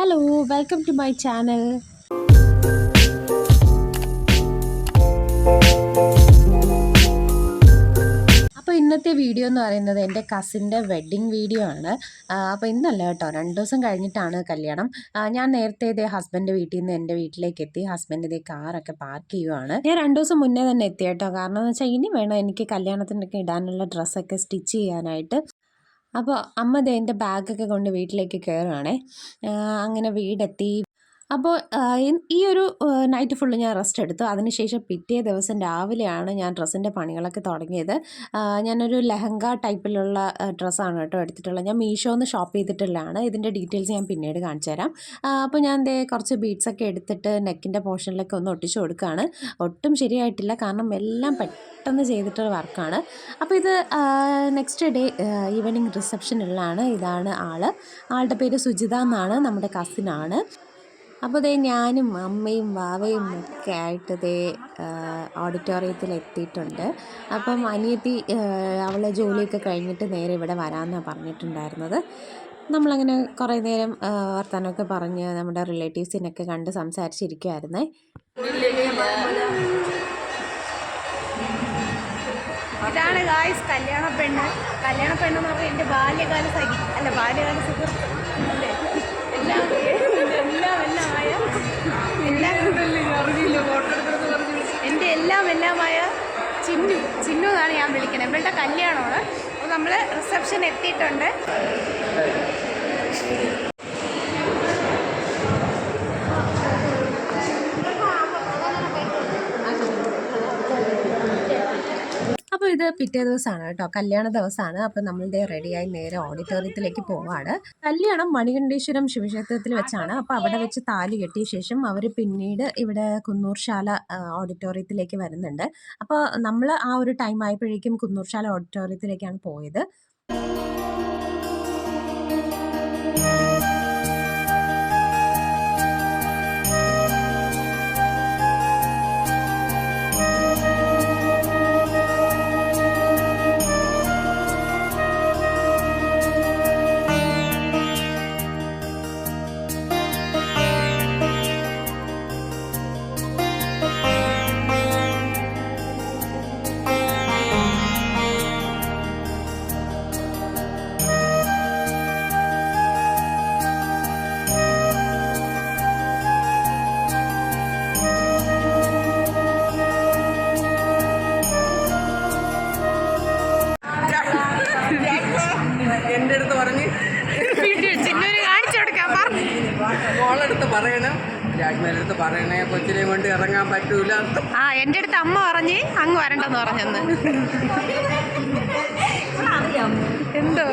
Hello, welcome to my channel. അപ്പോൾ ഇന്നത്തെ video എന്ന് പറയുന്നത് എൻ്റെ കസിൻ്റെ വെഡ്ഡിങ് വീഡിയോ ആണ്. അപ്പോൾ ഇന്നല്ല കേട്ടോ, 2 ദിവസം കഴിഞ്ഞിട്ടാണ് കല്യാണം. ഞാൻ നേരത്തെ ഇതേ ഹസ്ബൻഡ് വീട്ടിൽ നിന്ന് എൻ്റെ വീട്ടിലേക്ക് എത്തി. ഹസ്ബൻഡ് ഇതേ കാറൊക്കെ പാർക്ക് ചെയ്യുവാണ്. ഞാൻ 2 ദിവസം മുന്നേ തന്നെ എത്തി കേട്ടോ. കാരണം എന്ന് വെച്ചാൽ ഇനി വേണം എനിക്ക് കല്യാണത്തിനൊക്കെ ഇടാനുള്ള ഡ്രസ്സൊക്കെ സ്റ്റിച്ച് ചെയ്യാനായിട്ട്. അപ്പോൾ അമ്മ ദേ എൻ്റെ ബാഗൊക്കെ കൊണ്ട് വീട്ടിലേക്ക് കയറുകയാണേ. അങ്ങനെ വീടെത്തി. അപ്പോൾ ഈ ഒരു നൈറ്റ് ഫുള്ള് ഞാൻ റെസ്റ്റ് എടുത്തു. അതിനുശേഷം പിറ്റേ ദിവസം രാവിലെയാണ് ഞാൻ ഡ്രസ്സിൻ്റെ പണികളൊക്കെ തുടങ്ങിയത്. ഞാനൊരു ലെഹങ്ക ടൈപ്പിലുള്ള ഡ്രസ്സാണ് കേട്ടോ എടുത്തിട്ടുള്ളത്. ഞാൻ മീഷോന്ന് ഷോപ്പ് ചെയ്തിട്ടുള്ളതാണ്. ഇതിൻ്റെ ഡീറ്റെയിൽസ് ഞാൻ പിന്നീട് കാണിച്ചു തരാം. അപ്പോൾ ഞാൻ ദേ കുറച്ച് ബീഡ്സൊക്കെ എടുത്തിട്ട് നെക്കിൻ്റെ പോർഷനിലൊക്കെ ഒന്ന് ഒട്ടിച്ചു കൊടുക്കുകയാണ്. ഒട്ടും ശരിയായിട്ടില്ല, കാരണം എല്ലാം പെട്ടെന്ന് ചെയ്തിട്ടുള്ള വർക്കാണ്. അപ്പോൾ ഇത് നെക്സ്റ്റ് ഡേ ഈവനിങ് റിസപ്ഷനുള്ളതാണ്. ഇതാണ് ആളുടെ പേര് സുജിത എന്നാണ്, നമ്മുടെ കസിനാണ്. അപ്പോൾ ദേ ഞാനും അമ്മയും വാവയും ഒക്കെ ആയിട്ട് ദേ ഓഡിറ്റോറിയത്തിൽ എത്തിയിട്ടുണ്ട്. അപ്പം അനിയത്തി അവളെ ജോലിയൊക്കെ കഴിഞ്ഞിട്ട് നേരെ ഇവിടെ വരാമെന്നാണ് പറഞ്ഞിട്ടുണ്ടായിരുന്നത്. നമ്മളങ്ങനെ കുറേ നേരം വർത്തമാനമൊക്കെ പറഞ്ഞ് നമ്മുടെ റിലേറ്റീവ്സിനൊക്കെ കണ്ട് സംസാരിച്ചിരിക്കുമായിരുന്നേ. ഇതാണ് ഗായ്സ് കല്യാണപ്പെണ്ണ് എന്ന് പറഞ്ഞാൽ എൻ്റെ ബാല്യകാല സുഹൃത്ത് അല്ലേ, എൻ്റെ എല്ലാമായ ചിന്നു എന്നാണ് ഞാൻ വിളിക്കുന്നത്. ഇവളുടെ കല്യാണമാണ്. അപ്പോൾ നമ്മൾ റിസപ്ഷൻ എത്തിയിട്ടുണ്ട്. അപ്പോൾ ഇത് പിറ്റേ ദിവസമാണ് കേട്ടോ, കല്യാണ ദിവസമാണ്. അപ്പോൾ നമ്മളുടെ റെഡിയായി നേരെ ഓഡിറ്റോറിയത്തിലേക്ക് പോവാണ്. കല്യാണം മണികണ്ഠേശ്വരം ശിവക്ഷേത്രത്തിൽ വെച്ചാണ്. അപ്പോൾ അവിടെ വെച്ച് താലി കെട്ടിയ ശേഷം അവർ പിന്നീട് ഇവിടെ കുന്നൂർശാല ഓഡിറ്റോറിയത്തിലേക്ക് വരുന്നുണ്ട്. അപ്പോൾ നമ്മൾ ആ ഒരു ടൈം ആയപ്പോഴേക്കും കുന്നൂർശാല ഓഡിറ്റോറിയത്തിലേക്കാണ് പോയത്. എൻ്റെ അടുത്ത് പറഞ്ഞ് മോളെടുത്ത് പറയണം, രാജ്മേലടുത്ത് പറയണേ കൊച്ചിനെ കൊണ്ട് ഇറങ്ങാൻ പറ്റൂല. എൻ്റെ അടുത്ത് അമ്മ പറഞ്ഞ് അങ്ങ് വരണ്ടെന്ന് പറഞ്ഞെന്ന്. എന്തോ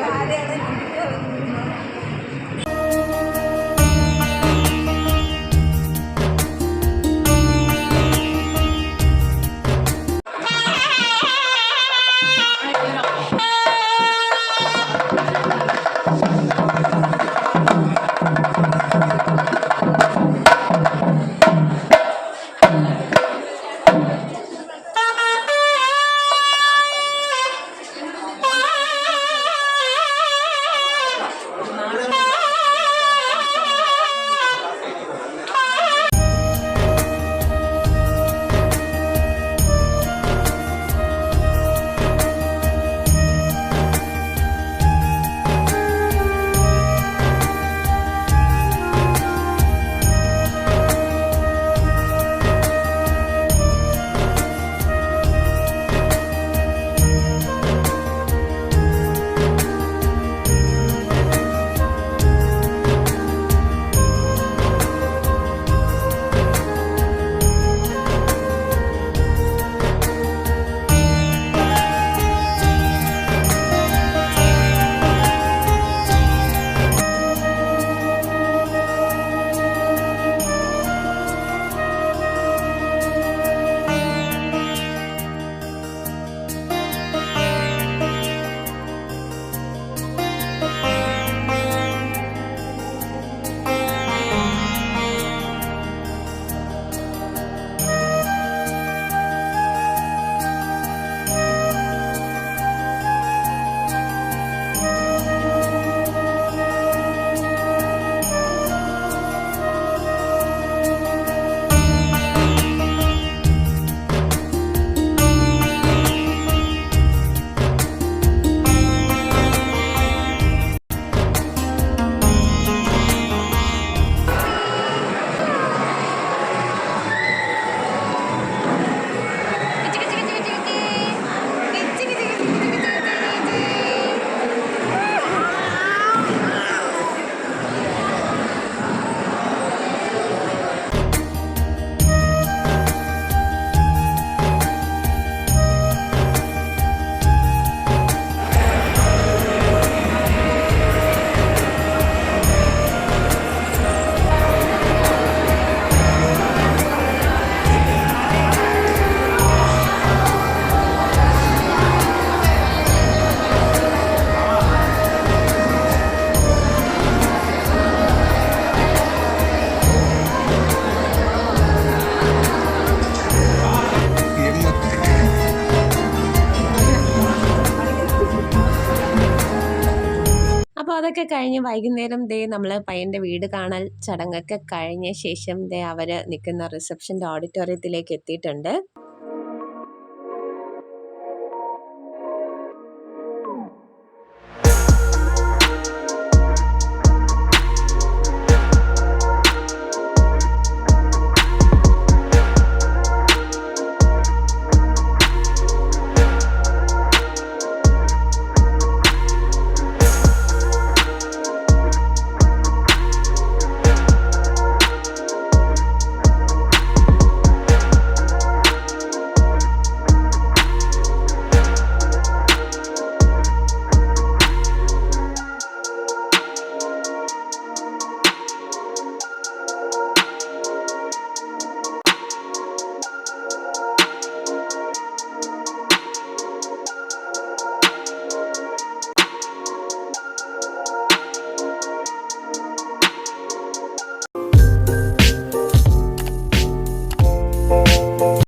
അതൊക്കെ കഴിഞ്ഞ് വൈകുന്നേരം ദേ നമ്മൾ പയ്യൻ്റെ വീട് കാണൽ ചടങ്ങൊക്കെ കഴിഞ്ഞ ശേഷം ദേ അവർ നിൽക്കുന്ന റിസപ്ഷൻ്റെ ഓഡിറ്റോറിയത്തിലേക്ക് എത്തിയിട്ടുണ്ട്.